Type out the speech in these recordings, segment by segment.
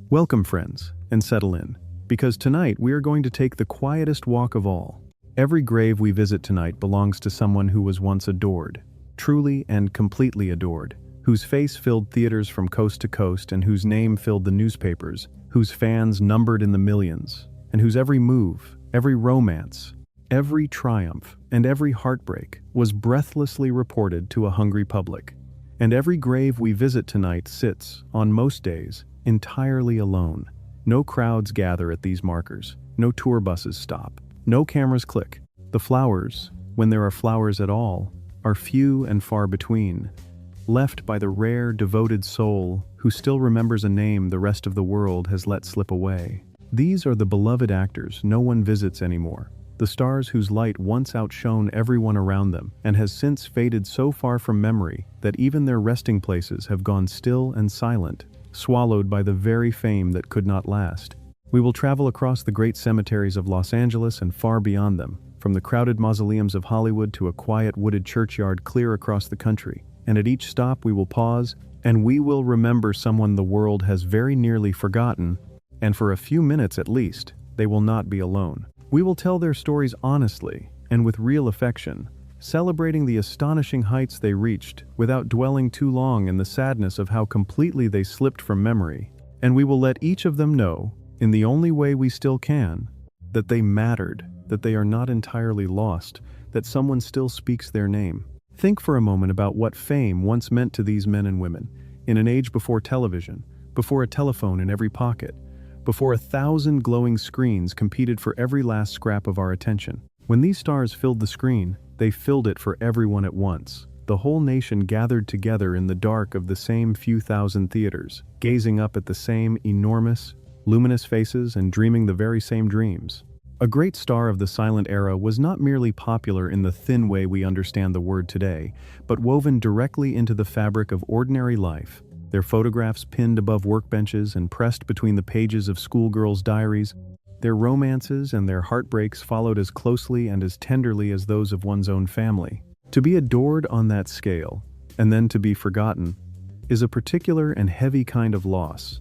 Welcome, friends, and settle in, because tonight we are going to take the quietest walk of all. Every grave we visit tonight belongs to someone who was once adored, truly and completely adored, whose face filled theaters from coast to coast and whose name filled the newspapers, whose fans numbered in the millions, and whose every move, every romance, every triumph, and every heartbreak was breathlessly reported to a hungry public. And every grave we visit tonight sits, on most days, entirely alone. No crowds gather at these markers, no tour buses stop, no cameras click. The flowers, when there are flowers at all, are few and far between, left by the rare, devoted soul who still remembers a name the rest of the world has let slip away. These are the beloved actors no one visits anymore, the stars whose light once outshone everyone around them and has since faded so far from memory that even their resting places have gone still and silent, swallowed by the very fame that could not last. We will travel across the great cemeteries of Los Angeles and far beyond them, from the crowded mausoleums of Hollywood to a quiet wooded churchyard clear across the country. And at each stop we will pause, and we will remember someone the world has very nearly forgotten, and for a few minutes at least, they will not be alone. We will tell their stories honestly and with real affection, celebrating the astonishing heights they reached without dwelling too long in the sadness of how completely they slipped from memory. And we will let each of them know, in the only way we still can, that they mattered, that they are not entirely lost, that someone still speaks their name. Think for a moment about what fame once meant to these men and women, in an age before television, before a telephone in every pocket, before 1,000 glowing screens competed for every last scrap of our attention. When these stars filled the screen, they filled it for everyone at once. The whole nation gathered together in the dark of the same few thousand theaters, gazing up at the same enormous, luminous faces and dreaming the very same dreams. A great star of the silent era was not merely popular in the thin way we understand the word today, but woven directly into the fabric of ordinary life. Their photographs pinned above workbenches and pressed between the pages of schoolgirls' diaries, their romances and their heartbreaks followed as closely and as tenderly as those of one's own family. To be adored on that scale, and then to be forgotten, is a particular and heavy kind of loss,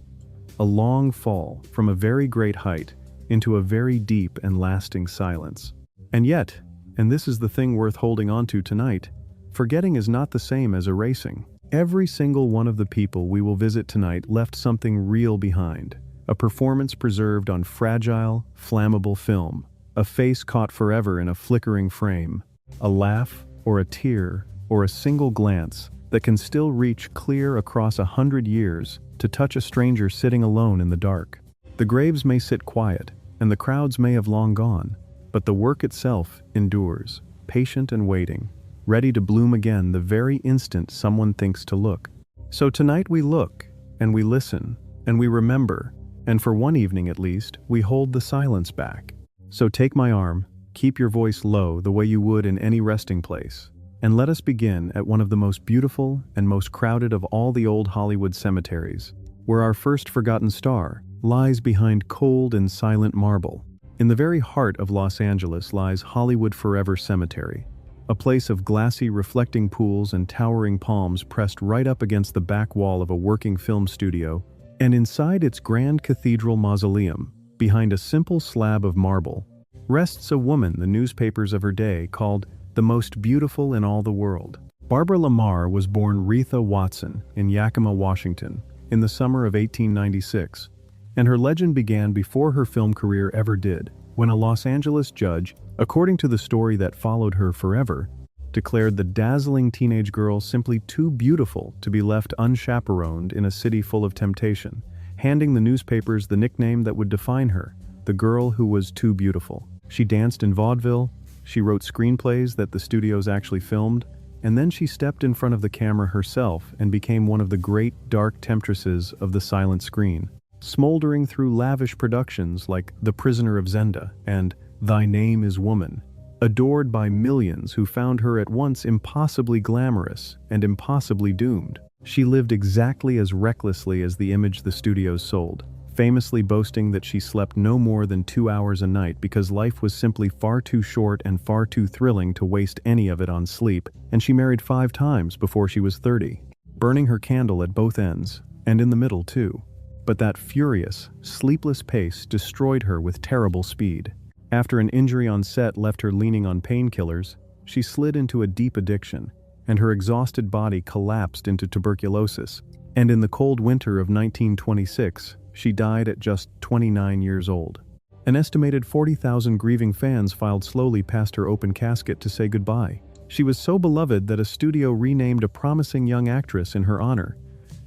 a long fall from a very great height into a very deep and lasting silence. And yet, and this is the thing worth holding on to tonight, forgetting is not the same as erasing. Every single one of the people we will visit tonight left something real behind. A performance preserved on fragile, flammable film, a face caught forever in a flickering frame, a laugh or a tear or a single glance that can still reach clear across 100 years to touch a stranger sitting alone in the dark. The graves may sit quiet, and the crowds may have long gone, but the work itself endures, patient and waiting, ready to bloom again the very instant someone thinks to look. So tonight we look, and we listen, and we remember, and for one evening at least, we hold the silence back. So take my arm, keep your voice low the way you would in any resting place, and let us begin at one of the most beautiful and most crowded of all the old Hollywood cemeteries, where our first forgotten star lies behind cold and silent marble. In the very heart of Los Angeles lies Hollywood Forever Cemetery, a place of glassy reflecting pools and towering palms pressed right up against the back wall of a working film studio. And inside its grand cathedral mausoleum, behind a simple slab of marble, rests a woman the newspapers of her day called the most beautiful in all the world. Barbara Lamar was born Retha Watson in Yakima, Washington, in the summer of 1896, and her legend began before her film career ever did, when a Los Angeles judge, according to the story that followed her forever, declared the dazzling teenage girl simply too beautiful to be left unchaperoned in a city full of temptation, handing the newspapers the nickname that would define her, the girl who was too beautiful. She danced in vaudeville, she wrote screenplays that the studios actually filmed, and then she stepped in front of the camera herself and became one of the great dark temptresses of the silent screen, smoldering through lavish productions like The Prisoner of Zenda and Thy Name is Woman, adored by millions who found her at once impossibly glamorous and impossibly doomed. She lived exactly as recklessly as the image the studios sold, famously boasting that she slept no more than 2 hours a night because life was simply far too short and far too thrilling to waste any of it on sleep, and she married 5 times before she was 30, burning her candle at both ends, and in the middle too. But that furious, sleepless pace destroyed her with terrible speed. After an injury on set left her leaning on painkillers, she slid into a deep addiction, and her exhausted body collapsed into tuberculosis. And in the cold winter of 1926, she died at just 29 years old. An estimated 40,000 grieving fans filed slowly past her open casket to say goodbye. She was so beloved that a studio renamed a promising young actress in her honor,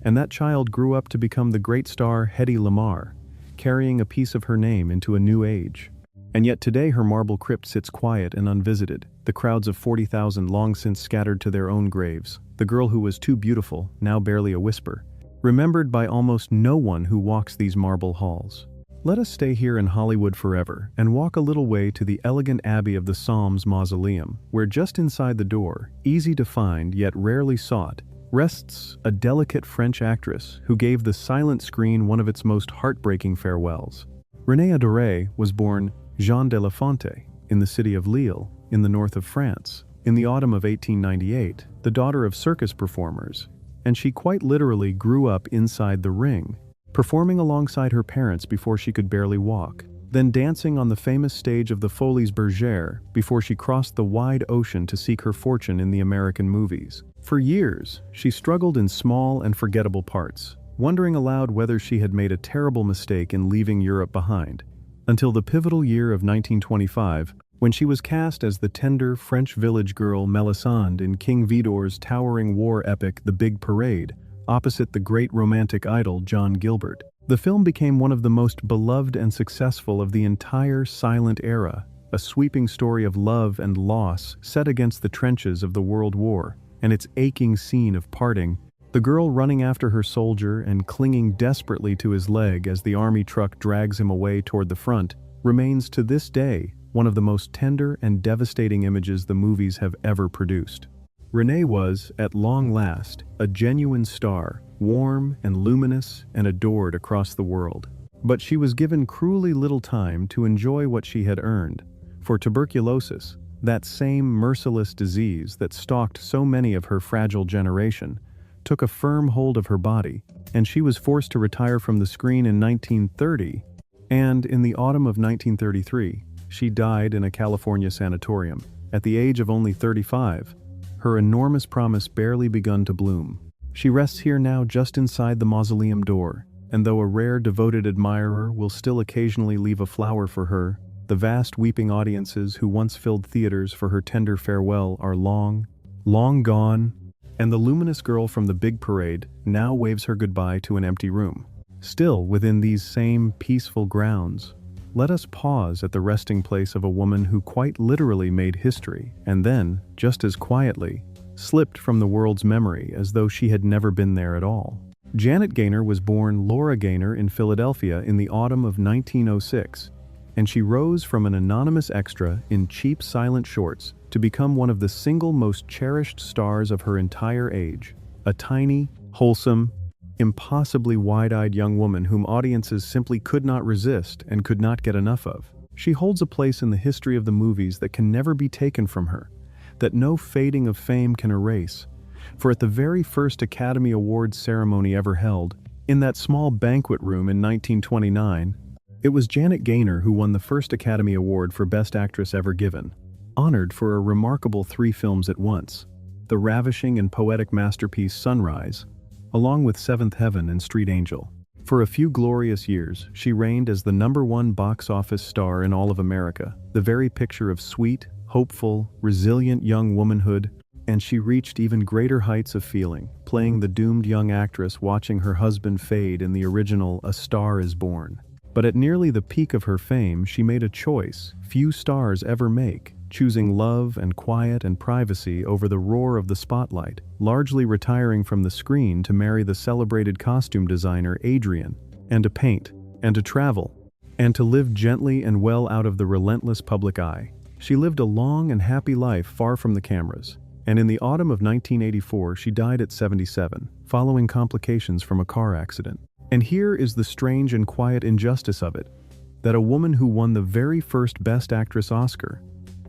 and that child grew up to become the great star Hedy Lamarr, carrying a piece of her name into a new age. And yet today her marble crypt sits quiet and unvisited, the crowds of 40,000 long since scattered to their own graves, the girl who was too beautiful, now barely a whisper, remembered by almost no one who walks these marble halls. Let us stay here in Hollywood forever and walk a little way to the elegant Abbey of the Psalms Mausoleum, where just inside the door, easy to find yet rarely sought, rests a delicate French actress who gave the silent screen one of its most heartbreaking farewells. Renée Adorée was born Jeanne de la Fonte in the city of Lille, in the north of France, in the autumn of 1898, the daughter of circus performers, and she quite literally grew up inside the ring, performing alongside her parents before she could barely walk, then dancing on the famous stage of the Folies Bergère before she crossed the wide ocean to seek her fortune in the American movies. For years, she struggled in small and forgettable parts, wondering aloud whether she had made a terrible mistake in leaving Europe behind, until the pivotal year of 1925, when she was cast as the tender French village girl Melisande in King Vidor's towering war epic The Big Parade, opposite the great romantic idol John Gilbert. The film became one of the most beloved and successful of the entire silent era, a sweeping story of love and loss set against the trenches of the World War, and its aching scene of parting, the girl running after her soldier and clinging desperately to his leg as the army truck drags him away toward the front, remains to this day one of the most tender and devastating images the movies have ever produced. Renée was, at long last, a genuine star, warm and luminous and adored across the world. But she was given cruelly little time to enjoy what she had earned, for tuberculosis, that same merciless disease that stalked so many of her fragile generation, took a firm hold of her body, and she was forced to retire from the screen in 1930, and in the autumn of 1933, she died in a California sanatorium, at the age of only 35, her enormous promise barely begun to bloom. She rests here now just inside the mausoleum door, and though a rare devoted admirer will still occasionally leave a flower for her, the vast weeping audiences who once filled theaters for her tender farewell are long, long gone, and the luminous girl from the Big Parade now waves her goodbye to an empty room. Still within these same peaceful grounds, let us pause at the resting place of a woman who quite literally made history and then, just as quietly, slipped from the world's memory as though she had never been there at all. Janet Gaynor was born Laura Gaynor in Philadelphia in the autumn of 1906, and she rose from an anonymous extra in cheap silent shorts to become one of the single most cherished stars of her entire age, a tiny, wholesome, impossibly wide-eyed young woman whom audiences simply could not resist and could not get enough of. She holds a place in the history of the movies that can never be taken from her, that no fading of fame can erase. For at the very first Academy Awards ceremony ever held, in that small banquet room in 1929, it was Janet Gaynor who won the first Academy Award for Best Actress ever given, honored for a remarkable 3 films at once, the ravishing and poetic masterpiece Sunrise, along with Seventh Heaven and Street Angel. For a few glorious years, she reigned as the #1 box office star in all of America, the very picture of sweet, hopeful, resilient young womanhood, and she reached even greater heights of feeling, playing the doomed young actress watching her husband fade in the original A Star is Born. But at nearly the peak of her fame, she made a choice few stars ever make, choosing love and quiet and privacy over the roar of the spotlight, largely retiring from the screen to marry the celebrated costume designer Adrian, and to paint, and to travel, and to live gently and well out of the relentless public eye. She lived a long and happy life far from the cameras, and in the autumn of 1984 she died at 77, following complications from a car accident. And here is the strange and quiet injustice of it, that a woman who won the very first Best Actress Oscar,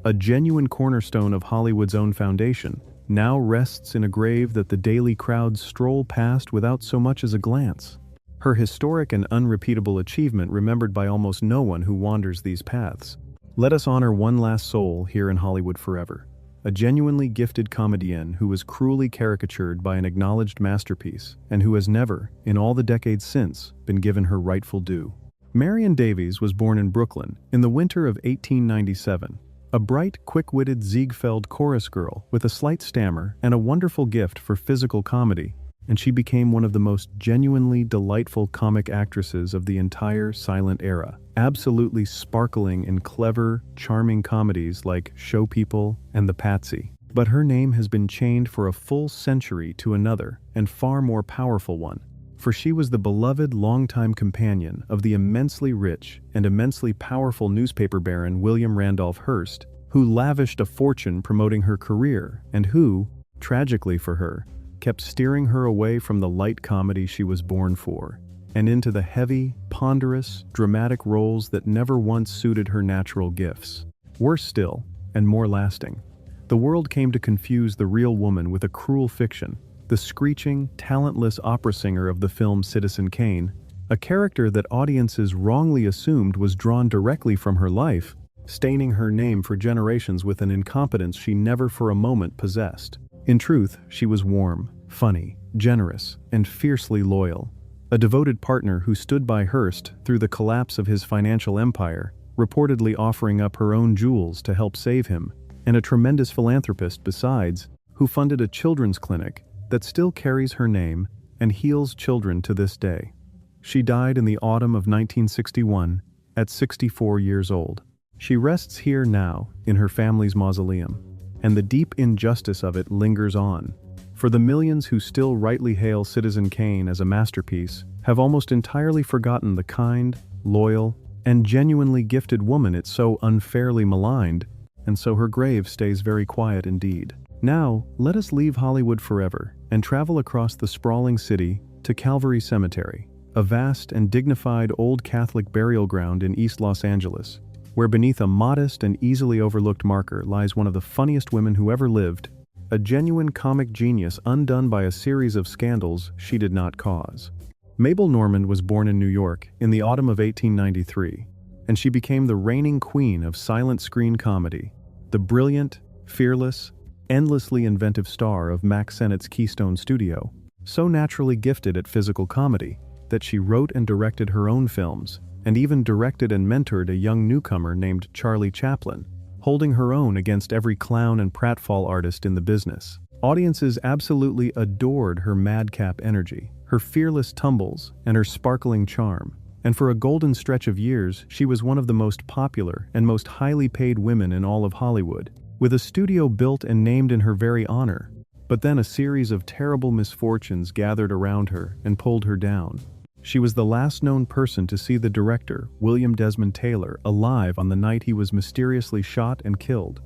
a genuine cornerstone of Hollywood's own foundation, now rests in a grave that the daily crowds stroll past without so much as a glance. Her historic and unrepeatable achievement remembered by almost no one who wanders these paths. Let us honor one last soul here in Hollywood forever. A genuinely gifted comedienne who was cruelly caricatured by an acknowledged masterpiece, and who has never, in all the decades since, been given her rightful due. Marion Davies was born in Brooklyn in the winter of 1897. A bright, quick-witted Ziegfeld chorus girl with a slight stammer and a wonderful gift for physical comedy, and she became one of the most genuinely delightful comic actresses of the entire silent era, absolutely sparkling in clever, charming comedies like Show People and The Patsy. But her name has been chained for a full century to another and far more powerful one, for she was the beloved longtime companion of the immensely rich and immensely powerful newspaper baron William Randolph Hearst, who lavished a fortune promoting her career and who, tragically for her, kept steering her away from the light comedy she was born for, and into the heavy, ponderous, dramatic roles that never once suited her natural gifts. Worse still, and more lasting, the world came to confuse the real woman with a cruel fiction, the screeching, talentless opera singer of the film Citizen Kane, a character that audiences wrongly assumed was drawn directly from her life, staining her name for generations with an incompetence she never for a moment possessed. In truth, she was warm, funny, generous, and fiercely loyal. A devoted partner who stood by Hearst through the collapse of his financial empire, reportedly offering up her own jewels to help save him, and a tremendous philanthropist besides, who funded a children's clinic that still carries her name and heals children to this day. She died in the autumn of 1961 at 64 years old. She rests here now in her family's mausoleum, and the deep injustice of it lingers on. For the millions who still rightly hail Citizen Kane as a masterpiece have almost entirely forgotten the kind, loyal, and genuinely gifted woman it so unfairly maligned, and so her grave stays very quiet indeed. Now, let us leave Hollywood forever and travel across the sprawling city to Calvary Cemetery, a vast and dignified old Catholic burial ground in East Los Angeles, where beneath a modest and easily overlooked marker lies one of the funniest women who ever lived, a genuine comic genius undone by a series of scandals she did not cause. Mabel Normand was born in New York in the autumn of 1893, and she became the reigning queen of silent screen comedy, the brilliant, fearless, endlessly inventive star of Mack Sennett's Keystone Studio, so naturally gifted at physical comedy that she wrote and directed her own films, and even directed and mentored a young newcomer named Charlie Chaplin, holding her own against every clown and pratfall artist in the business. Audiences absolutely adored her madcap energy, her fearless tumbles, and her sparkling charm, and for a golden stretch of years she was one of the most popular and most highly paid women in all of Hollywood, with a studio built and named in her very honor. But then a series of terrible misfortunes gathered around her and pulled her down. She was the last known person to see the director, William Desmond Taylor, alive on the night he was mysteriously shot and killed,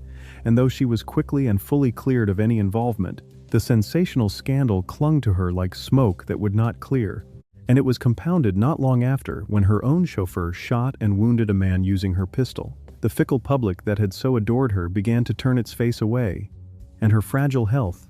and though she was quickly and fully cleared of any involvement, the sensational scandal clung to her like smoke that would not clear, and it was compounded not long after when her own chauffeur shot and wounded a man using her pistol. The fickle public that had so adored her began to turn its face away, and her fragile health,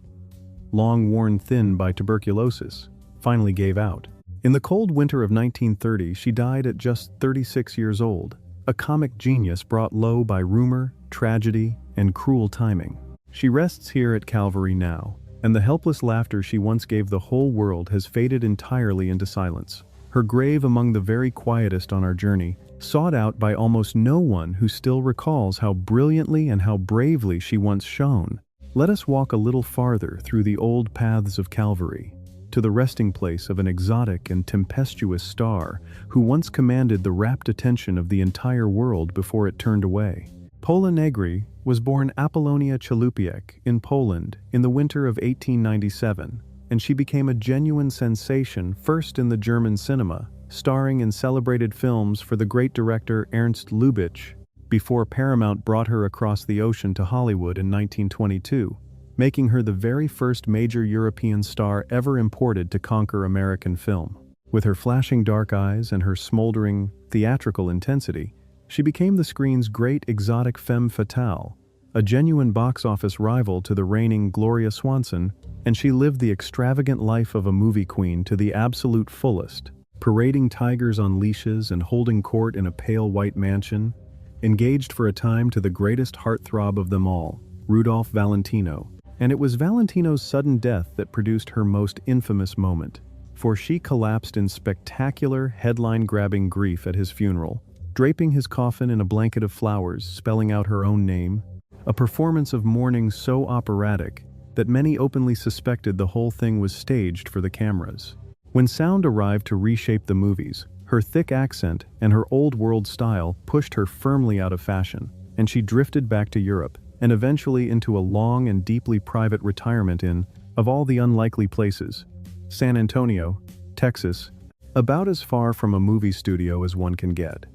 long worn thin by tuberculosis, finally gave out. In the cold winter of 1930, she died at just 36 years old, a comic genius brought low by rumor, tragedy, and cruel timing. She rests here at Calvary now, and the helpless laughter she once gave the whole world has faded entirely into silence. Her grave among the very quietest on our journey, sought out by almost no one who still recalls how brilliantly and how bravely she once shone. Let us walk a little farther through the old paths of Calvary, to the resting place of an exotic and tempestuous star who once commanded the rapt attention of the entire world before it turned away. Pola Negri was born Apollonia Chalupiec in Poland in the winter of 1897, and she became a genuine sensation first in the German cinema, starring in celebrated films for the great director Ernst Lubitsch, before Paramount brought her across the ocean to Hollywood in 1922. Making her the very first major European star ever imported to conquer American film. With her flashing dark eyes and her smoldering, theatrical intensity, she became the screen's great exotic femme fatale, a genuine box office rival to the reigning Gloria Swanson, and she lived the extravagant life of a movie queen to the absolute fullest, parading tigers on leashes and holding court in a pale white mansion, engaged for a time to the greatest heartthrob of them all, Rudolph Valentino. And it was Valentino's sudden death that produced her most infamous moment, for she collapsed in spectacular, headline-grabbing grief at his funeral, draping his coffin in a blanket of flowers, spelling out her own name, a performance of mourning so operatic that many openly suspected the whole thing was staged for the cameras. When sound arrived to reshape the movies, her thick accent and her old-world style pushed her firmly out of fashion, and she drifted back to Europe, and eventually into a long and deeply private retirement in, of all the unlikely places, San Antonio, Texas, about as far from a movie studio as one can get.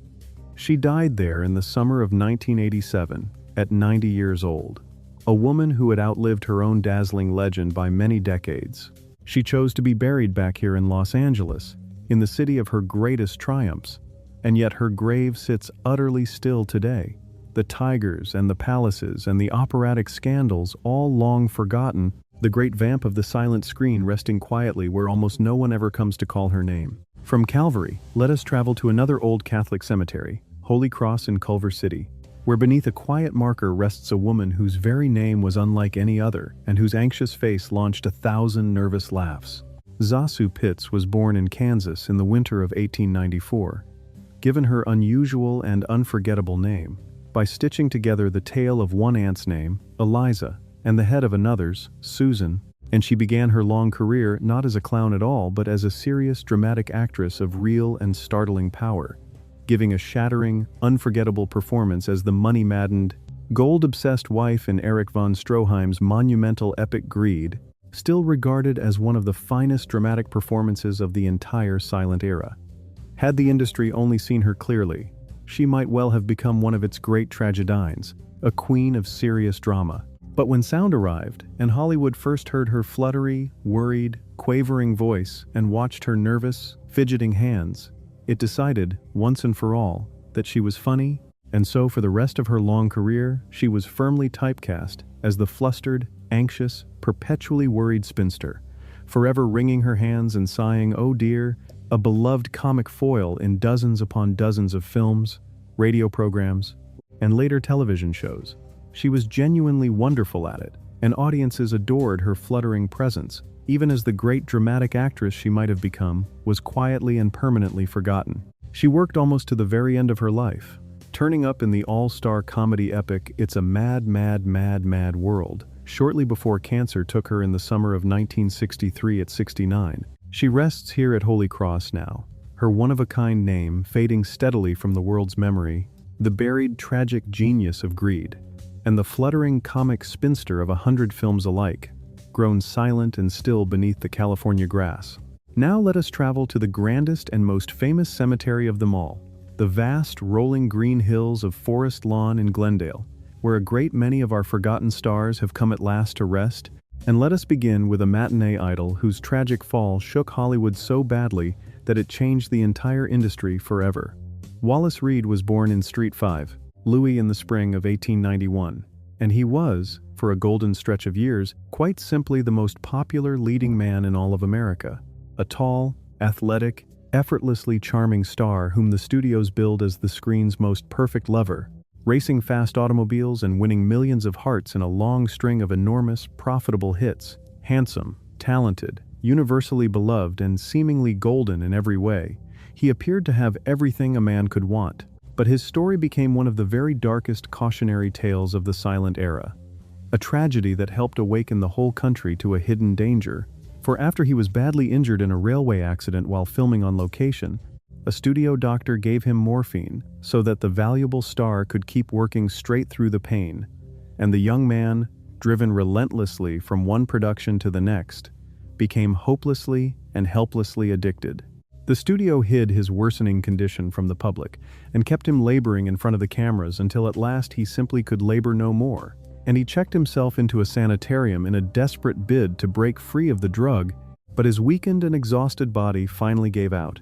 She died there in the summer of 1987, at 90 years old, a woman who had outlived her own dazzling legend by many decades. She chose to be buried back here in Los Angeles, in the city of her greatest triumphs, and yet her grave sits utterly still today. The tigers and the palaces and the operatic scandals all long forgotten, the great vamp of the silent screen resting quietly where almost no one ever comes to call her name. From Calvary, let us travel to another old Catholic cemetery, Holy Cross in Culver City, where beneath a quiet marker rests a woman whose very name was unlike any other and whose anxious face launched 1,000 nervous laughs. Zasu Pitts was born in Kansas in the winter of 1894. Given her unusual and unforgettable name, by stitching together the tail of one aunt's name, Eliza, and the head of another's, Susan, and she began her long career not as a clown at all but as a serious dramatic actress of real and startling power, giving a shattering, unforgettable performance as the money-maddened, gold-obsessed wife in Erich von Stroheim's monumental epic Greed, still regarded as one of the finest dramatic performances of the entire silent era. Had the industry only seen her clearly, she might well have become one of its great tragedians, a queen of serious drama. But when sound arrived, and Hollywood first heard her fluttery, worried, quavering voice and watched her nervous, fidgeting hands, it decided, once and for all, that she was funny, and so for the rest of her long career, she was firmly typecast as the flustered, anxious, perpetually worried spinster, forever wringing her hands and sighing, "Oh dear," a beloved comic foil in dozens upon dozens of films, radio programs, and later television shows. She was genuinely wonderful at it, and audiences adored her fluttering presence, even as the great dramatic actress she might have become was quietly and permanently forgotten. She worked almost to the very end of her life, turning up in the all-star comedy epic It's a Mad, Mad, Mad, Mad World, shortly before cancer took her in the summer of 1963 at 69. She rests here at Holy Cross now, her one-of-a-kind name fading steadily from the world's memory, the buried tragic genius of Greed, and the fluttering comic spinster of 100 films alike, grown silent and still beneath the California grass. Now let us travel to the grandest and most famous cemetery of them all, the vast rolling green hills of Forest Lawn in Glendale, where a great many of our forgotten stars have come at last to rest. And let us begin with a matinee idol whose tragic fall shook Hollywood so badly that it changed the entire industry forever. Wallace Reid was born in Street 5, Louis in the spring of 1891, and he was, for a golden stretch of years, quite simply the most popular leading man in all of America. A tall, athletic, effortlessly charming star whom the studios billed as the screen's most perfect lover, racing fast automobiles and winning millions of hearts in a long string of enormous, profitable hits. Handsome, talented, universally beloved, and seemingly golden in every way, he appeared to have everything a man could want. But his story became one of the very darkest cautionary tales of the silent era. A tragedy that helped awaken the whole country to a hidden danger, for after he was badly injured in a railway accident while filming on location, a studio doctor gave him morphine so that the valuable star could keep working straight through the pain, and the young man, driven relentlessly from one production to the next, became hopelessly and helplessly addicted. The studio hid his worsening condition from the public and kept him laboring in front of the cameras until at last he simply could labor no more, and he checked himself into a sanitarium in a desperate bid to break free of the drug, but his weakened and exhausted body finally gave out,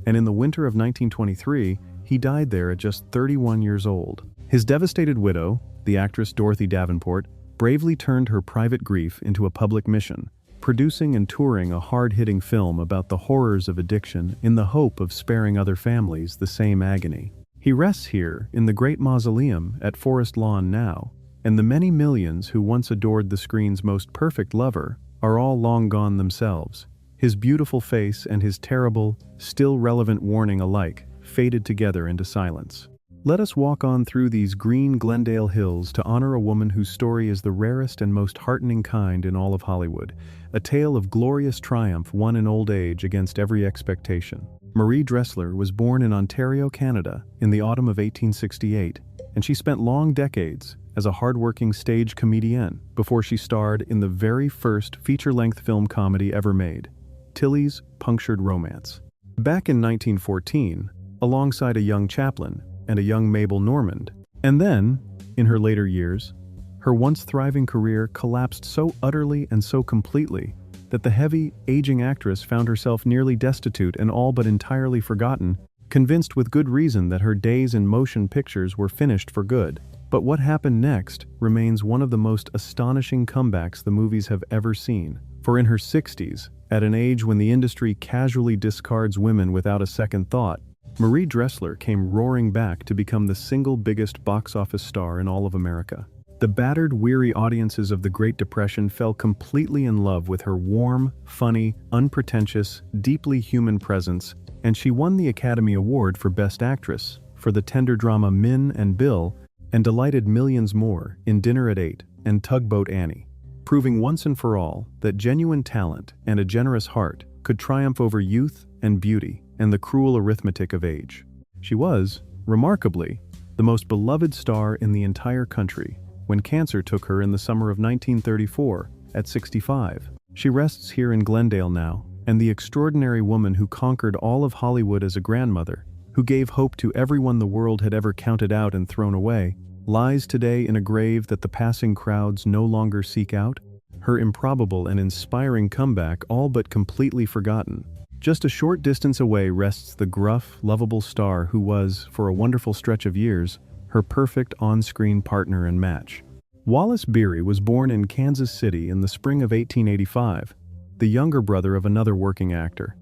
and in the winter of 1923, he died there at just 31 years old. His devastated widow, the actress Dorothy Davenport, bravely turned her private grief into a public mission, producing and touring a hard-hitting film about the horrors of addiction in the hope of sparing other families the same agony. He rests here in the great mausoleum at Forest Lawn now, and the many millions who once adored the screen's most perfect lover are all long gone themselves. His beautiful face and his terrible, still relevant warning alike faded together into silence. Let us walk on through these green Glendale hills to honor a woman whose story is the rarest and most heartening kind in all of Hollywood, a tale of glorious triumph won in old age against every expectation. Marie Dressler was born in Ontario, Canada, in the autumn of 1868, and she spent long decades as a hard-working stage comedienne before she starred in the very first feature-length film comedy ever made, Tilly's Punctured Romance. Back in 1914, alongside a young Chaplin and a young Mabel Normand, and then, in her later years, her once thriving career collapsed so utterly and so completely that the heavy, aging actress found herself nearly destitute and all but entirely forgotten, convinced with good reason that her days in motion pictures were finished for good. But what happened next remains one of the most astonishing comebacks the movies have ever seen. For in her 60s, at an age when the industry casually discards women without a second thought, Marie Dressler came roaring back to become the single biggest box office star in all of America. The battered, weary audiences of the Great Depression fell completely in love with her warm, funny, unpretentious, deeply human presence, and she won the Academy Award for Best Actress for the tender drama Min and Bill, and delighted millions more in Dinner at 8 and Tugboat Annie, proving once and for all that genuine talent and a generous heart could triumph over youth and beauty and the cruel arithmetic of age. She was, remarkably, the most beloved star in the entire country when cancer took her in the summer of 1934 at 65. She rests here in Glendale now, and the extraordinary woman who conquered all of Hollywood as a grandmother, who gave hope to everyone the world had ever counted out and thrown away, lies today in a grave that the passing crowds no longer seek out, her improbable and inspiring comeback all but completely forgotten. Just a short distance away rests the gruff, lovable star who was, for a wonderful stretch of years, her perfect on-screen partner and match. Wallace Beery was born in Kansas City in the spring of 1885, the younger brother of another working actor.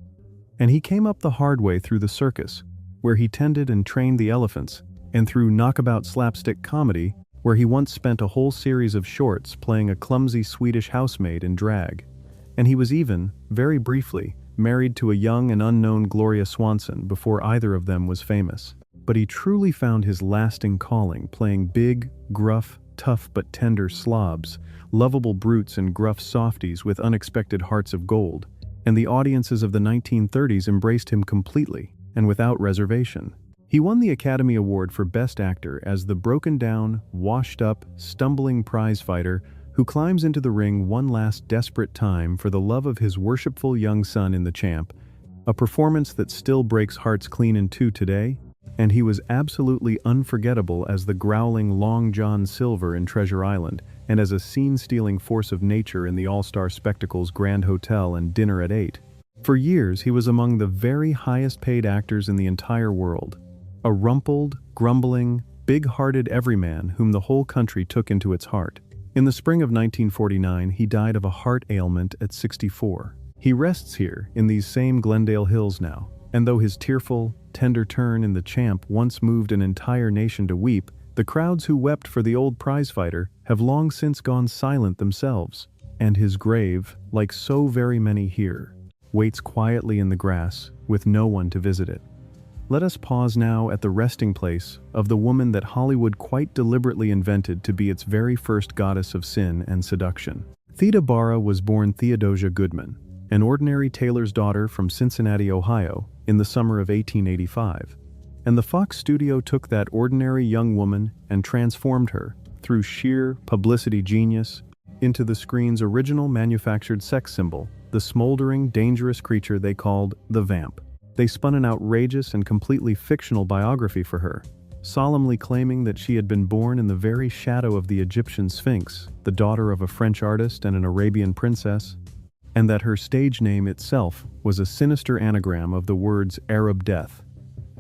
And he came up the hard way through the circus, where he tended and trained the elephants, and through knockabout slapstick comedy, where he once spent a whole series of shorts playing a clumsy Swedish housemaid in drag. And he was even, very briefly, married to a young and unknown Gloria Swanson before either of them was famous. But he truly found his lasting calling playing big, gruff, tough but tender slobs, lovable brutes and gruff softies with unexpected hearts of gold, and the audiences of the 1930s embraced him completely and without reservation. He won the Academy Award for Best Actor as the broken-down, washed-up, stumbling prizefighter who climbs into the ring one last desperate time for the love of his worshipful young son in The Champ, a performance that still breaks hearts clean in two today, and he was absolutely unforgettable as the growling Long John Silver in Treasure Island and as a scene-stealing force of nature in the All-Star Spectacles Grand Hotel and Dinner at 8. For years he was among the very highest-paid actors in the entire world, a rumpled, grumbling, big-hearted everyman whom the whole country took into its heart. In the spring of 1949 he died of a heart ailment at 64. He rests here in these same Glendale hills now, and though his tearful, tender turn in The Champ once moved an entire nation to weep, the crowds who wept for the old prizefighter have long since gone silent themselves, and his grave, like so very many here, waits quietly in the grass with no one to visit it. Let us pause now at the resting place of the woman that Hollywood quite deliberately invented to be its very first goddess of sin and seduction. Theda Bara was born Theodosia Goodman, an ordinary tailor's daughter from Cincinnati, Ohio, in the summer of 1885. And the Fox studio took that ordinary young woman and transformed her, through sheer publicity genius, into the screen's original manufactured sex symbol, the smoldering, dangerous creature they called the Vamp. They spun an outrageous and completely fictional biography for her, solemnly claiming that she had been born in the very shadow of the Egyptian Sphinx, the daughter of a French artist and an Arabian princess, and that her stage name itself was a sinister anagram of the words Arab death,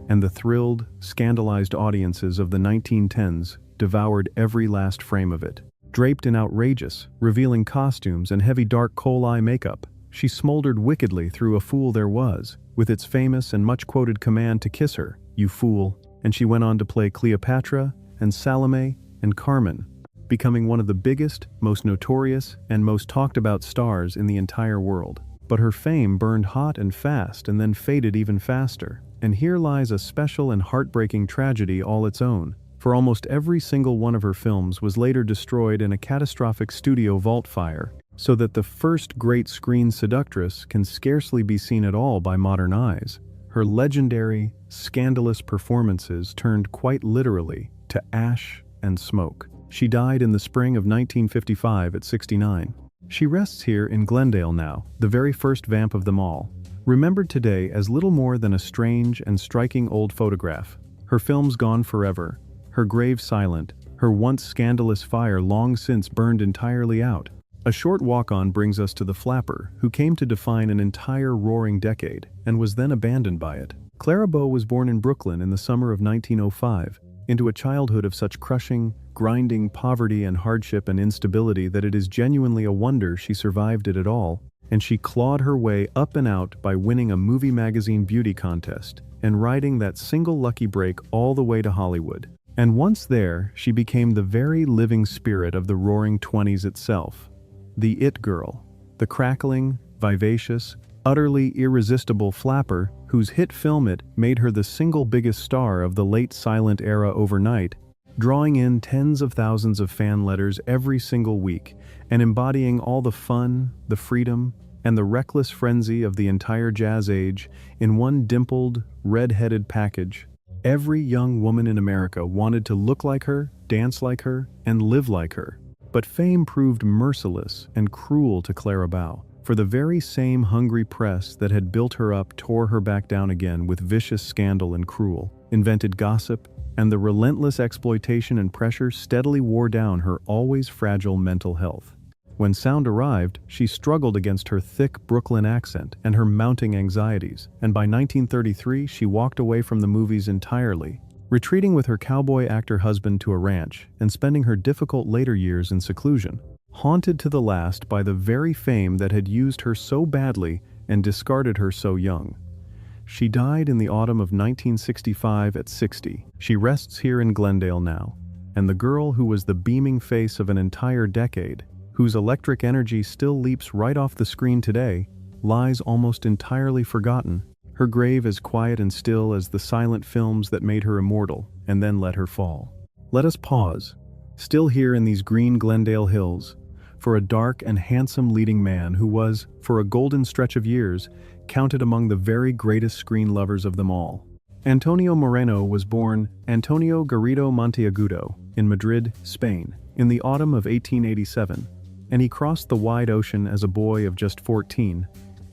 and the thrilled, scandalized audiences of the 1910s devoured every last frame of it. Draped in outrageous, revealing costumes and heavy dark coal-eye makeup, she smoldered wickedly through A Fool There Was, with its famous and much-quoted command to kiss her, "You fool," and she went on to play Cleopatra and Salome and Carmen, becoming one of the biggest, most notorious, and most talked-about stars in the entire world. But her fame burned hot and fast and then faded even faster. And here lies a special and heartbreaking tragedy all its own, for almost every single one of her films was later destroyed in a catastrophic studio vault fire, so that the first great screen seductress can scarcely be seen at all by modern eyes. Her legendary, scandalous performances turned quite literally to ash and smoke. She died in the spring of 1955 at 69. She rests here in Glendale now, the very first vamp of them all, remembered today as little more than a strange and striking old photograph. Her films gone forever, her grave silent, her once scandalous fire long since burned entirely out. A short walk-on brings us to the flapper, who came to define an entire roaring decade, and was then abandoned by it. Clara Bow was born in Brooklyn in the summer of 1905, into a childhood of such crushing, grinding poverty and hardship and instability that it is genuinely a wonder she survived it at all, and she clawed her way up and out by winning a movie magazine beauty contest, and riding that single lucky break all the way to Hollywood. And once there, she became the very living spirit of the Roaring Twenties itself. The It Girl, the crackling, vivacious, utterly irresistible flapper whose hit film It made her the single biggest star of the late silent era overnight, drawing in tens of thousands of fan letters every single week, and embodying all the fun, the freedom, and the reckless frenzy of the entire jazz age in one dimpled, red-headed package. Every young woman in America wanted to look like her, dance like her, and live like her. But fame proved merciless and cruel to Clara Bow, for the very same hungry press that had built her up tore her back down again with vicious scandal and cruel, invented gossip, and the relentless exploitation and pressure steadily wore down her always fragile mental health. When sound arrived, she struggled against her thick Brooklyn accent and her mounting anxieties, and by 1933 she walked away from the movies entirely, retreating with her cowboy actor husband to a ranch and spending her difficult later years in seclusion, haunted to the last by the very fame that had used her so badly and discarded her so young. She died in the autumn of 1965 at 60. She rests here in Glendale now, and the girl who was the beaming face of an entire decade, whose electric energy still leaps right off the screen today, lies almost entirely forgotten, her grave as quiet and still as the silent films that made her immortal and then let her fall. Let us pause, still here in these green Glendale hills, for a dark and handsome leading man who was, for a golden stretch of years, counted among the very greatest screen lovers of them all. Antonio Moreno was born Antonio Garrido Monteagudo in Madrid, Spain, in the autumn of 1887, and he crossed the wide ocean as a boy of just 14,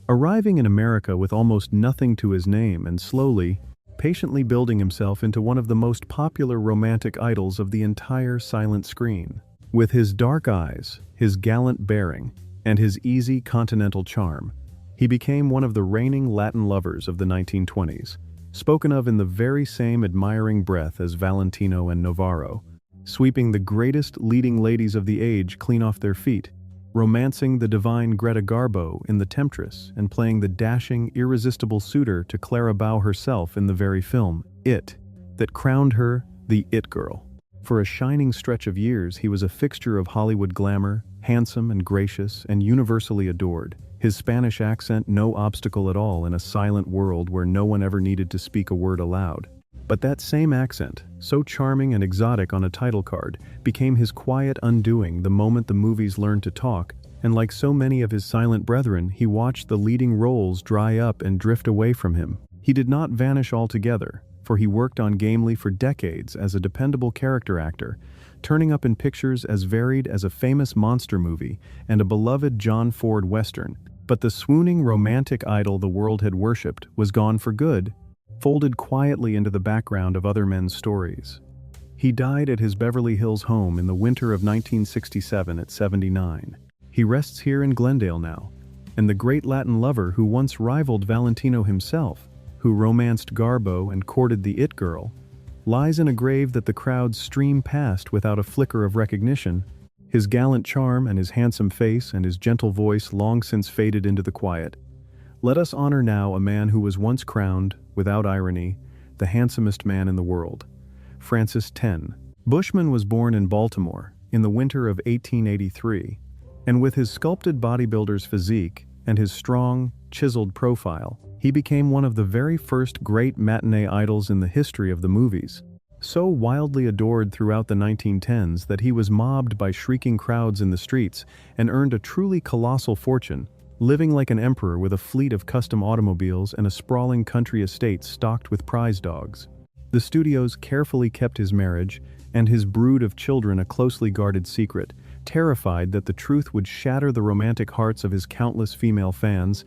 arriving in America with almost nothing to his name and slowly, patiently building himself into one of the most popular romantic idols of the entire silent screen. With his dark eyes, his gallant bearing, and his easy continental charm, he became one of the reigning Latin lovers of the 1920s, spoken of in the very same admiring breath as Valentino and Navarro, sweeping the greatest leading ladies of the age clean off their feet, romancing the divine Greta Garbo in The Temptress and playing the dashing, irresistible suitor to Clara Bow herself in the very film, It, that crowned her the It Girl. For a shining stretch of years, he was a fixture of Hollywood glamour, handsome and gracious and universally adored, his Spanish accent no obstacle at all in a silent world where no one ever needed to speak a word aloud. But that same accent, so charming and exotic on a title card, became his quiet undoing the moment the movies learned to talk, and like so many of his silent brethren, he watched the leading roles dry up and drift away from him. He did not vanish altogether, for he worked on gamely for decades as a dependable character actor, turning up in pictures as varied as a famous monster movie and a beloved John Ford Western. But the swooning romantic idol the world had worshipped was gone for good, folded quietly into the background of other men's stories. He died at his Beverly Hills home in the winter of 1967 at 79. He rests here in Glendale now, and the great Latin lover who once rivaled Valentino himself, who romanced Garbo and courted the It Girl, lies in a grave that the crowds stream past without a flicker of recognition, His gallant charm and his handsome face and his gentle voice long since faded into the quiet. Let us honor now a man who was once crowned, without irony, the handsomest man in the world. Francis X. Bushman was born in Baltimore in the winter of 1883, and with his sculpted bodybuilder's physique and his strong, chiseled profile, he became one of the very first great matinee idols in the history of the movies. So wildly adored throughout the 1910s that he was mobbed by shrieking crowds in the streets and earned a truly colossal fortune, living like an emperor with a fleet of custom automobiles and a sprawling country estate stocked with prize dogs. The studios carefully kept his marriage and his brood of children a closely guarded secret, terrified that the truth would shatter the romantic hearts of his countless female fans,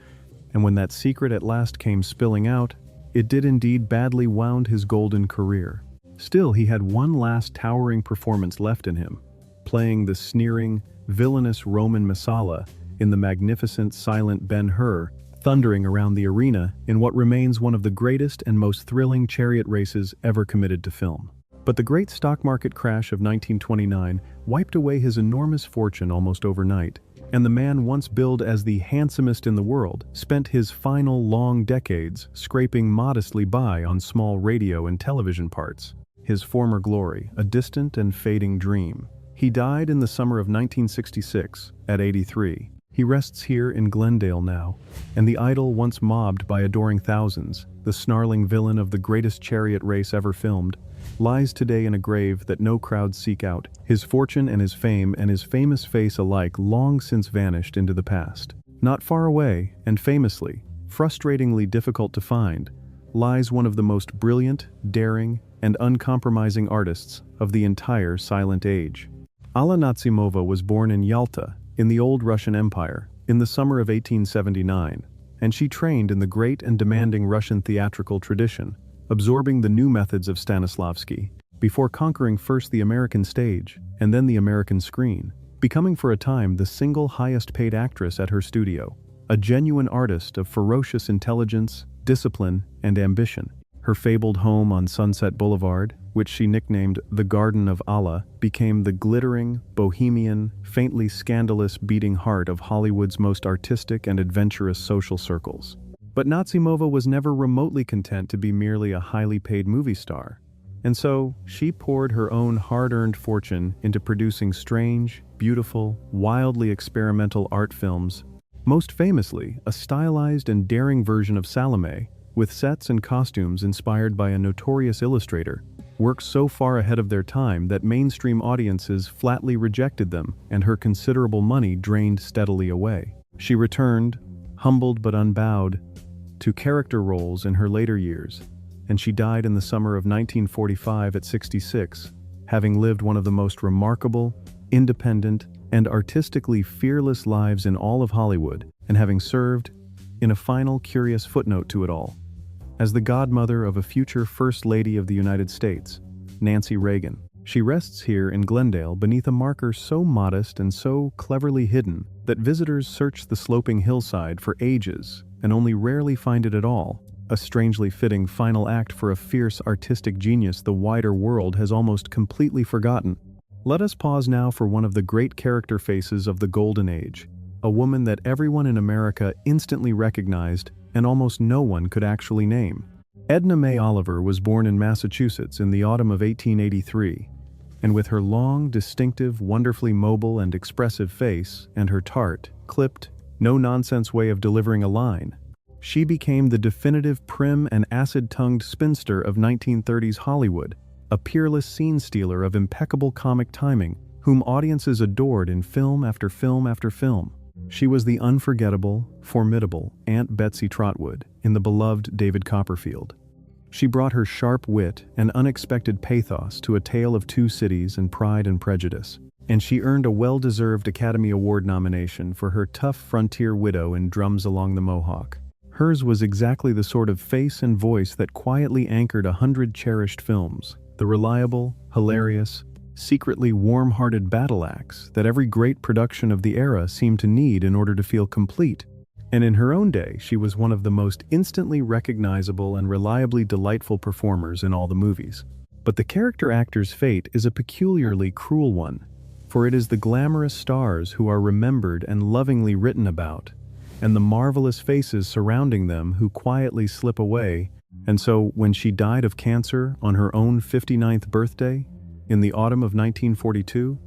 and when that secret at last came spilling out, it did indeed badly wound his golden career. Still, he had one last towering performance left in him, playing the sneering, villainous Roman Messala in the magnificent silent Ben-Hur, thundering around the arena in what remains one of the greatest and most thrilling chariot races ever committed to film. But the great stock market crash of 1929 wiped away his enormous fortune almost overnight, and the man once billed as the handsomest in the world spent his final long decades scraping modestly by on small radio and television parts. His former glory, a distant and fading dream. He died in the summer of 1966, at 83. He rests here in Glendale now, and the idol once mobbed by adoring thousands, the snarling villain of the greatest chariot race ever filmed, lies today in a grave that no crowds seek out. His fortune and his fame and his famous face alike long since vanished into the past. Not far away, and famously, frustratingly difficult to find, lies one of the most brilliant, daring, and uncompromising artists of the entire silent age. Alla Natsimova was born in Yalta, in the old Russian Empire, in the summer of 1879, and she trained in the great and demanding Russian theatrical tradition, absorbing the new methods of Stanislavski, before conquering first the American stage and then the American screen, becoming for a time the single highest-paid actress at her studio, a genuine artist of ferocious intelligence, discipline, and ambition. Her fabled home on Sunset Boulevard, which she nicknamed the Garden of Allah, became the glittering, bohemian, faintly scandalous beating heart of Hollywood's most artistic and adventurous social circles. But Natsimova was never remotely content to be merely a highly paid movie star, and so she poured her own hard-earned fortune into producing strange, beautiful, wildly experimental art films, most famously a stylized and daring version of Salome, with sets and costumes inspired by a notorious illustrator, works so far ahead of their time that mainstream audiences flatly rejected them and her considerable money drained steadily away. She returned, humbled but unbowed, to character roles in her later years, and she died in the summer of 1945 at 66, having lived one of the most remarkable, independent, and artistically fearless lives in all of Hollywood, and having served, in a final curious footnote to it all, as the godmother of a future First Lady of the United States, Nancy Reagan. She rests here in Glendale beneath a marker so modest and so cleverly hidden that visitors search the sloping hillside for ages and only rarely find it at all, a strangely fitting final act for a fierce artistic genius the wider world has almost completely forgotten. Let us pause now for one of the great character faces of the Golden Age, a woman that everyone in America instantly recognized and almost no one could actually name. Edna May Oliver was born in Massachusetts in the autumn of 1883, and with her long, distinctive, wonderfully mobile and expressive face and her tart, clipped, no-nonsense way of delivering a line, she became the definitive prim and acid-tongued spinster of 1930s Hollywood, a peerless scene-stealer of impeccable comic timing, whom audiences adored in film after film after film. She was the unforgettable, formidable Aunt Betsy Trotwood in the beloved David Copperfield. She brought her sharp wit and unexpected pathos to A Tale of Two Cities and Pride and Prejudice, and she earned a well-deserved Academy Award nomination for her tough frontier widow in Drums Along the Mohawk. Hers was exactly the sort of face and voice that quietly anchored 100 cherished films, the reliable, hilarious, secretly warm-hearted battle axe that every great production of the era seemed to need in order to feel complete. And in her own day, she was one of the most instantly recognizable and reliably delightful performers in all the movies. But the character actor's fate is a peculiarly cruel one. For it is the glamorous stars who are remembered and lovingly written about, and the marvelous faces surrounding them who quietly slip away. And so, when she died of cancer on her own 59th birthday, in the autumn of 1942,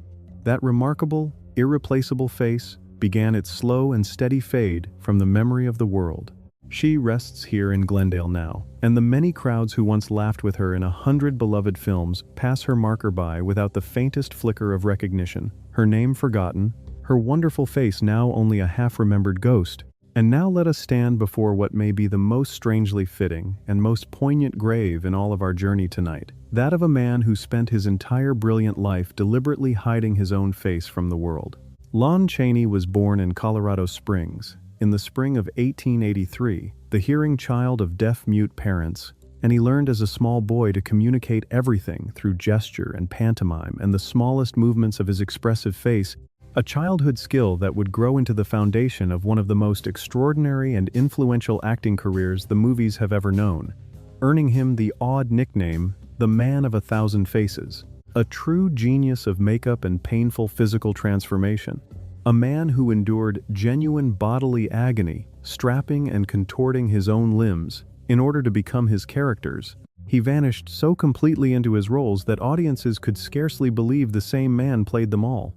that remarkable, irreplaceable face began its slow and steady fade from the memory of the world. She rests here in Glendale now, and the many crowds who once laughed with her in 100 beloved films pass her marker by without the faintest flicker of recognition, her name forgotten, her wonderful face now only a half-remembered ghost. And now let us stand before what may be the most strangely fitting and most poignant grave in all of our journey tonight, that of a man who spent his entire brilliant life deliberately hiding his own face from the world. Lon Chaney was born in Colorado Springs in the spring of 1883, the hearing child of deaf-mute parents, and he learned as a small boy to communicate everything through gesture and pantomime and the smallest movements of his expressive face, a childhood skill that would grow into the foundation of one of the most extraordinary and influential acting careers the movies have ever known, earning him the odd nickname, the Man of 1,000 Faces, a true genius of makeup and painful physical transformation. A man who endured genuine bodily agony, strapping and contorting his own limbs, in order to become his characters. He vanished so completely into his roles that audiences could scarcely believe the same man played them all,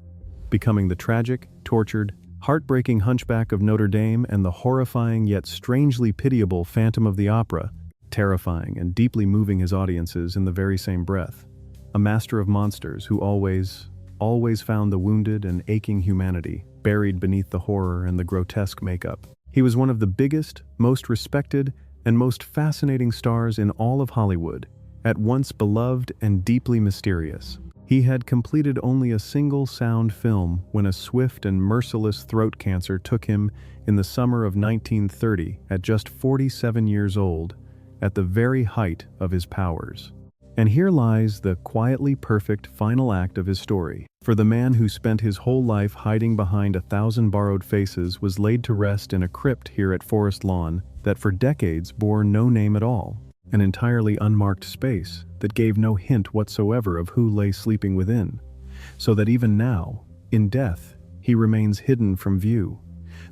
becoming the tragic, tortured, heartbreaking Hunchback of Notre Dame and the horrifying yet strangely pitiable Phantom of the Opera, terrifying and deeply moving his audiences in the very same breath. A master of monsters who always found the wounded and aching humanity buried beneath the horror and the grotesque makeup. He was one of the biggest, most respected, and most fascinating stars in all of Hollywood, at once beloved and deeply mysterious. He had completed only a single sound film when a swift and merciless throat cancer took him in the summer of 1930 at just 47 years old, at the very height of his powers. And here lies the quietly perfect final act of his story. For the man who spent his whole life hiding behind 1,000 borrowed faces was laid to rest in a crypt here at Forest Lawn that for decades bore no name at all, an entirely unmarked space that gave no hint whatsoever of who lay sleeping within, so that even now, in death, he remains hidden from view,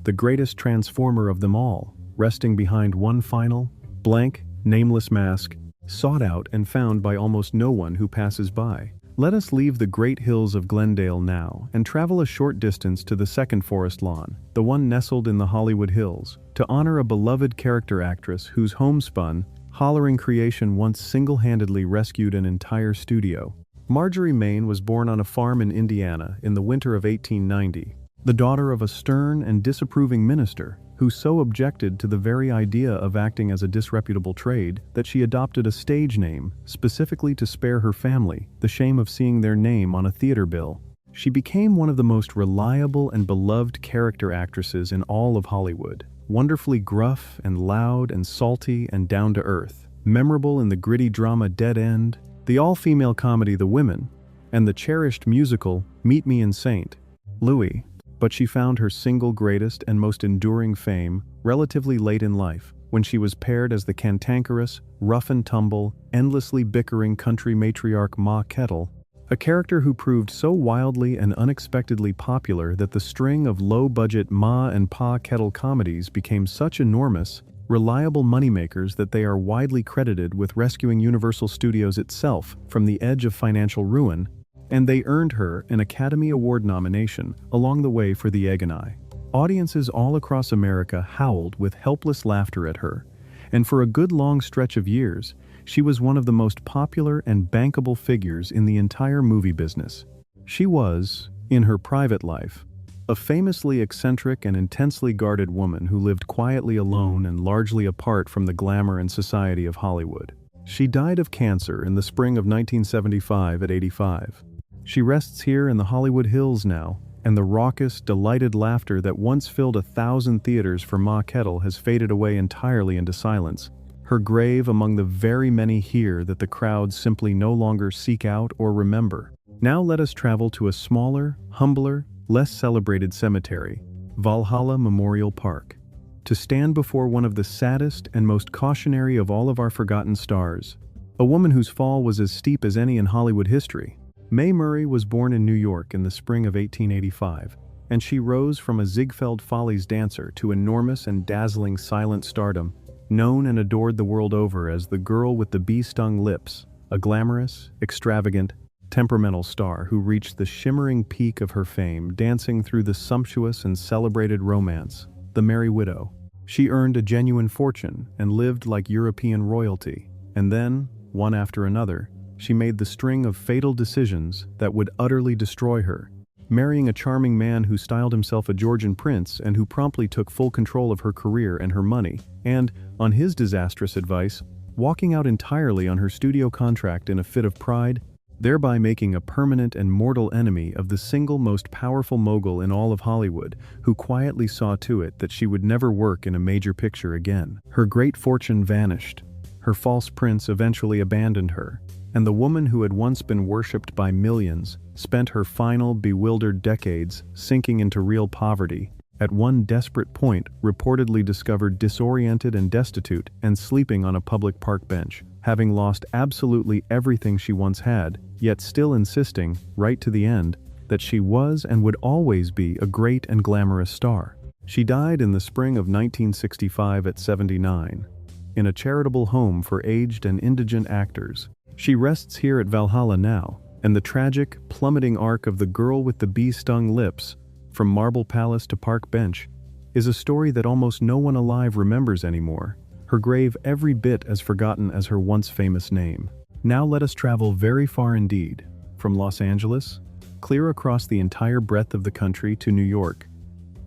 the greatest transformer of them all, resting behind one final, blank, nameless mask, sought out and found by almost no one who passes by. Let us leave the great hills of Glendale now and travel a short distance to the second Forest Lawn, the one nestled in the Hollywood Hills, to honor a beloved character actress whose homespun, hollering creation once single-handedly rescued an entire studio. Marjorie Main was born on a farm in Indiana in the winter of 1890, the daughter of a stern and disapproving minister who so objected to the very idea of acting as a disreputable trade that she adopted a stage name specifically to spare her family the shame of seeing their name on a theater bill. She became one of the most reliable and beloved character actresses in all of Hollywood, wonderfully gruff and loud and salty and down-to-earth, memorable in the gritty drama Dead End, the all-female comedy The Women, and the cherished musical Meet Me in St. Louis. But she found her single greatest and most enduring fame relatively late in life, when she was paired as the cantankerous, rough-and-tumble, endlessly bickering country matriarch Ma Kettle, a character who proved so wildly and unexpectedly popular that the string of low-budget Ma and Pa Kettle comedies became such enormous, reliable moneymakers that they are widely credited with rescuing Universal Studios itself from the edge of financial ruin, and they earned her an Academy Award nomination along the way for The Egg and I. Audiences all across America howled with helpless laughter at her, and for a good long stretch of years, she was one of the most popular and bankable figures in the entire movie business. She was, in her private life, a famously eccentric and intensely guarded woman who lived quietly alone and largely apart from the glamour and society of Hollywood. She died of cancer in the spring of 1975 at 85. She rests here in the Hollywood Hills now, and the raucous, delighted laughter that once filled 1,000 theaters for Ma Kettle has faded away entirely into silence, her grave among the very many here that the crowds simply no longer seek out or remember. Now let us travel to a smaller, humbler, less celebrated cemetery, Valhalla Memorial Park, to stand before one of the saddest and most cautionary of all of our forgotten stars, a woman whose fall was as steep as any in Hollywood history. Mae Murray was born in New York in the spring of 1885, and she rose from a Ziegfeld Follies dancer to enormous and dazzling silent stardom, known and adored the world over as the girl with the bee-stung lips, a glamorous, extravagant, temperamental star who reached the shimmering peak of her fame dancing through the sumptuous and celebrated romance, The Merry Widow. She earned a genuine fortune and lived like European royalty, and then, one after another, she made the string of fatal decisions that would utterly destroy her, marrying a charming man who styled himself a Georgian prince and who promptly took full control of her career and her money, and, on his disastrous advice, walking out entirely on her studio contract in a fit of pride, thereby making a permanent and mortal enemy of the single most powerful mogul in all of Hollywood, who quietly saw to it that she would never work in a major picture again. Her great fortune vanished. Her false prince eventually abandoned her, and the woman who had once been worshipped by millions spent her final bewildered decades sinking into real poverty, at one desperate point reportedly discovered disoriented and destitute and sleeping on a public park bench, having lost absolutely everything she once had, yet still insisting, right to the end, that she was and would always be a great and glamorous star. She died in the spring of 1965 at 79, in a charitable home for aged and indigent actors. She rests here at Valhalla now, and the tragic, plummeting arc of the girl with the bee-stung lips, from marble palace to park bench, is a story that almost no one alive remembers anymore, her grave every bit as forgotten as her once famous name. Now let us travel very far indeed, from Los Angeles, clear across the entire breadth of the country to New York,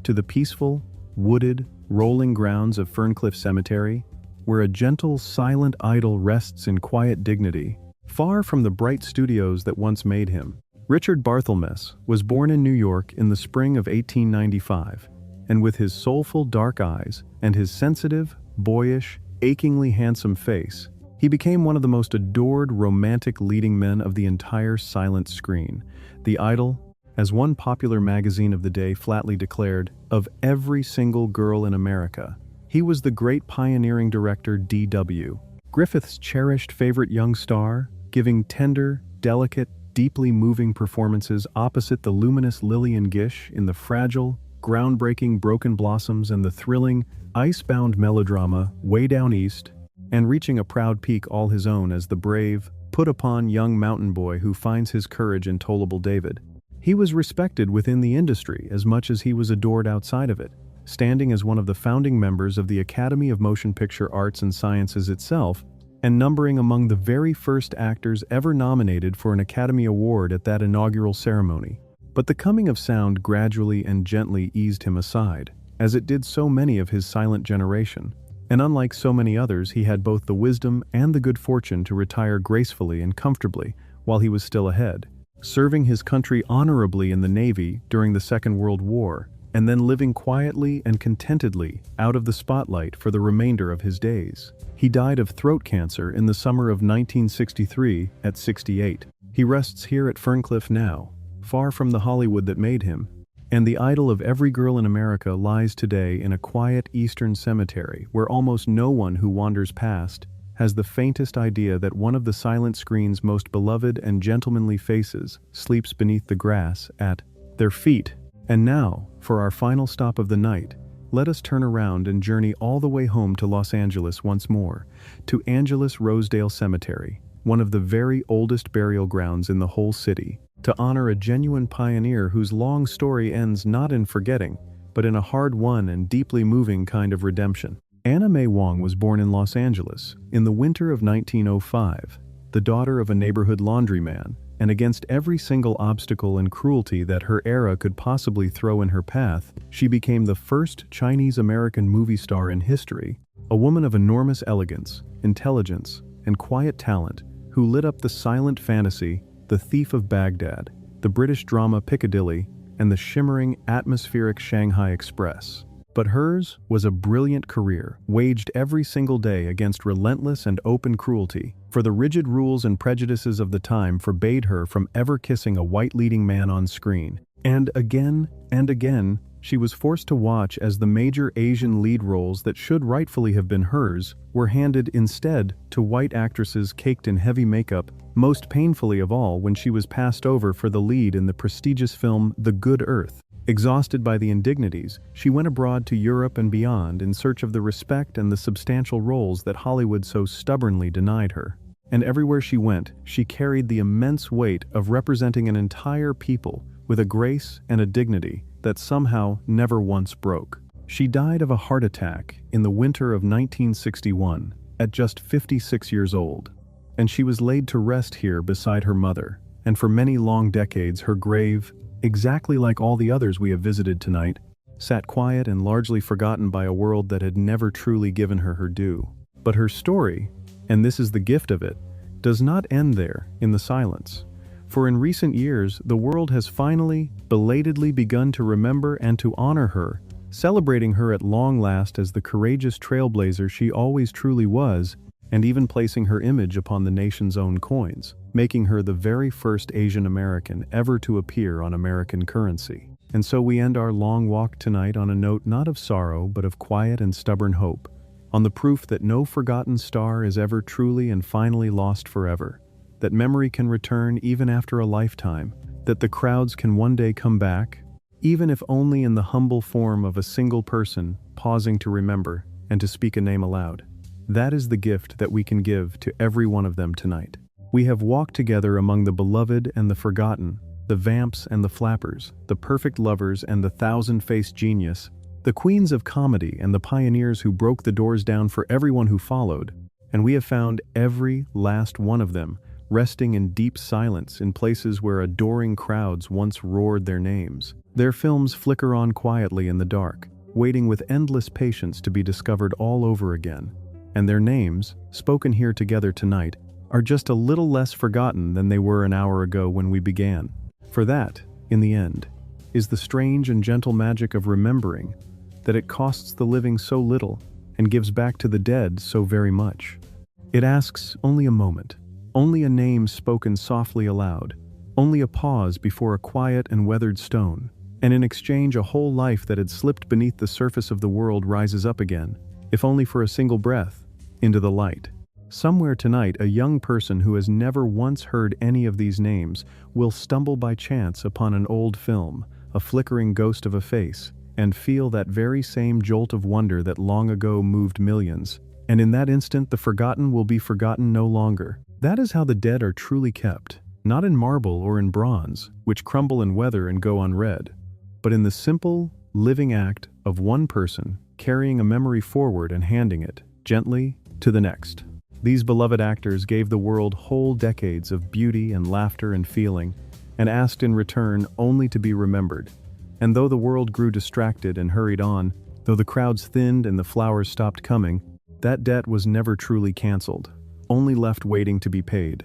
to the peaceful, wooded, rolling grounds of Ferncliff Cemetery, where a gentle, silent idol rests in quiet dignity, far from the bright studios that once made him. Richard Barthelmess was born in New York in the spring of 1895, and with his soulful dark eyes and his sensitive, boyish, achingly handsome face, he became one of the most adored romantic leading men of the entire silent screen, the idol, as one popular magazine of the day flatly declared, of every single girl in America. He was the great pioneering director D.W. Griffith's cherished favorite young star, giving tender, delicate, deeply moving performances opposite the luminous Lillian Gish in the fragile, groundbreaking Broken Blossoms and the thrilling, ice-bound melodrama Way Down East, and reaching a proud peak all his own as the brave, put-upon young mountain boy who finds his courage in Tollable David. He was respected within the industry as much as he was adored outside of it, standing as one of the founding members of the Academy of Motion Picture Arts and Sciences itself, and numbering among the very first actors ever nominated for an Academy Award at that inaugural ceremony. But the coming of sound gradually and gently eased him aside, as it did so many of his silent generation, and unlike so many others, he had both the wisdom and the good fortune to retire gracefully and comfortably while he was still ahead, serving his country honorably in the Navy during the Second World War, and then living quietly and contentedly out of the spotlight for the remainder of his days. He died of throat cancer in the summer of 1963 at 68. He rests here at Ferncliff now, far from the Hollywood that made him, and the idol of every girl in America lies today in a quiet eastern cemetery where almost no one who wanders past has the faintest idea that one of the silent screen's most beloved and gentlemanly faces sleeps beneath the grass at their feet. And now, for our final stop of the night, let us turn around and journey all the way home to Los Angeles once more, to Angelus Rosedale Cemetery, one of the very oldest burial grounds in the whole city, to honor a genuine pioneer whose long story ends not in forgetting, but in a hard-won and deeply moving kind of redemption. Anna May Wong was born in Los Angeles in the winter of 1905, the daughter of a neighborhood laundryman, and against every single obstacle and cruelty that her era could possibly throw in her path, she became the first Chinese-American movie star in history, a woman of enormous elegance, intelligence, and quiet talent who lit up the silent fantasy, The Thief of Baghdad, the British drama Piccadilly, and the shimmering, atmospheric Shanghai Express. But hers was a brilliant career, waged every single day against relentless and open cruelty, for the rigid rules and prejudices of the time forbade her from ever kissing a white leading man on screen. And again, She was forced to watch as the major Asian lead roles that should rightfully have been hers were handed instead to white actresses caked in heavy makeup, most painfully of all when she was passed over for the lead in the prestigious film The Good Earth. Exhausted by the indignities, she went abroad to Europe and beyond in search of the respect and the substantial roles that Hollywood so stubbornly denied her. And everywhere she went, she carried the immense weight of representing an entire people with a grace and a dignity that somehow never once broke. She died of a heart attack in the winter of 1961 at just 56 years old, and she was laid to rest here beside her mother, and for many long decades her grave, exactly like all the others we have visited tonight, sat quiet and largely forgotten by a world that had never truly given her her due. But her story, and this is the gift of it, does not end there in the silence. For in recent years, the world has finally, belatedly begun to remember and to honor her, celebrating her at long last as the courageous trailblazer she always truly was, and even placing her image upon the nation's own coins, making her the very first Asian American ever to appear on American currency. And so we end our long walk tonight on a note not of sorrow but of quiet and stubborn hope, on the proof that no forgotten star is ever truly and finally lost forever, that memory can return even after a lifetime, that the crowds can one day come back, even if only in the humble form of a single person pausing to remember and to speak a name aloud. That is the gift that we can give to every one of them tonight. We have walked together among the beloved and the forgotten, the vamps and the flappers, the perfect lovers and the thousand-faced genius, the queens of comedy and the pioneers who broke the doors down for everyone who followed, and we have found every last one of them resting in deep silence in places where adoring crowds once roared their names. Their films flicker on quietly in the dark, waiting with endless patience to be discovered all over again. And their names, spoken here together tonight, are just a little less forgotten than they were an hour ago when we began. For that, in the end, is the strange and gentle magic of remembering, that it costs the living so little and gives back to the dead so very much. It asks only a moment, only a name spoken softly aloud, only a pause before a quiet and weathered stone, and in exchange a whole life that had slipped beneath the surface of the world rises up again, if only for a single breath, into the light. Somewhere tonight, a young person who has never once heard any of these names will stumble by chance upon an old film, a flickering ghost of a face, and feel that very same jolt of wonder that long ago moved millions. And in that instant, the forgotten will be forgotten no longer. That is how the dead are truly kept, not in marble or in bronze, which crumble and weather and go unread, but in the simple, living act of one person carrying a memory forward and handing it, gently, to the next. These beloved actors gave the world whole decades of beauty and laughter and feeling, and asked in return only to be remembered. And though the world grew distracted and hurried on, though the crowds thinned and the flowers stopped coming, that debt was never truly canceled, only left waiting to be paid.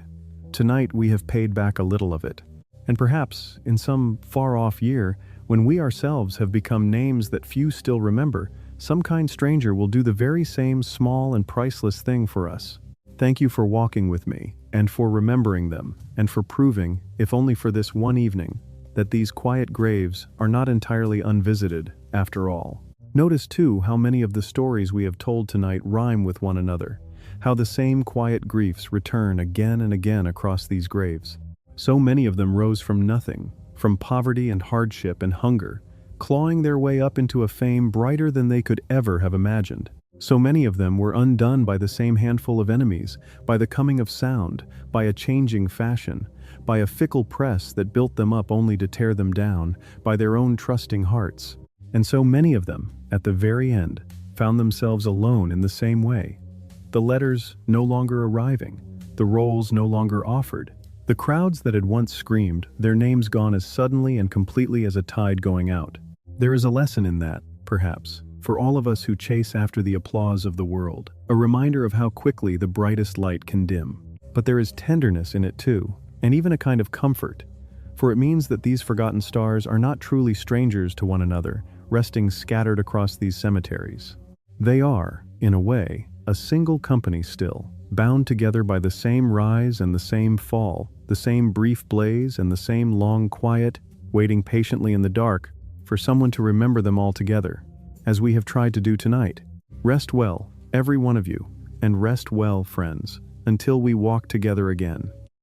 Tonight we have paid back a little of it. And perhaps, in some far-off year, when we ourselves have become names that few still remember, some kind stranger will do the very same small and priceless thing for us. Thank you for walking with me, and for remembering them, and for proving, if only for this one evening, that these quiet graves are not entirely unvisited, after all. Notice too how many of the stories we have told tonight rhyme with one another, how the same quiet griefs return again and again across these graves. So many of them rose from nothing, from poverty and hardship and hunger, clawing their way up into a fame brighter than they could ever have imagined. So many of them were undone by the same handful of enemies, by the coming of sound, by a changing fashion, by a fickle press that built them up only to tear them down, by their own trusting hearts. And so many of them, at the very end, found themselves alone in the same way. The letters no longer arriving, the roles no longer offered, the crowds that had once screamed, their names gone as suddenly and completely as a tide going out. There is a lesson in that, perhaps, for all of us who chase after the applause of the world, a reminder of how quickly the brightest light can dim. But there is tenderness in it too, and even a kind of comfort, for it means that these forgotten stars are not truly strangers to one another, resting scattered across these cemeteries. They are, in a way, a single company still, bound together by the same rise and the same fall, the same brief blaze and the same long quiet, waiting patiently in the dark for someone to remember them all together, as we have tried to do tonight. Rest well, every one of you, and rest well, friends, until we walk together again.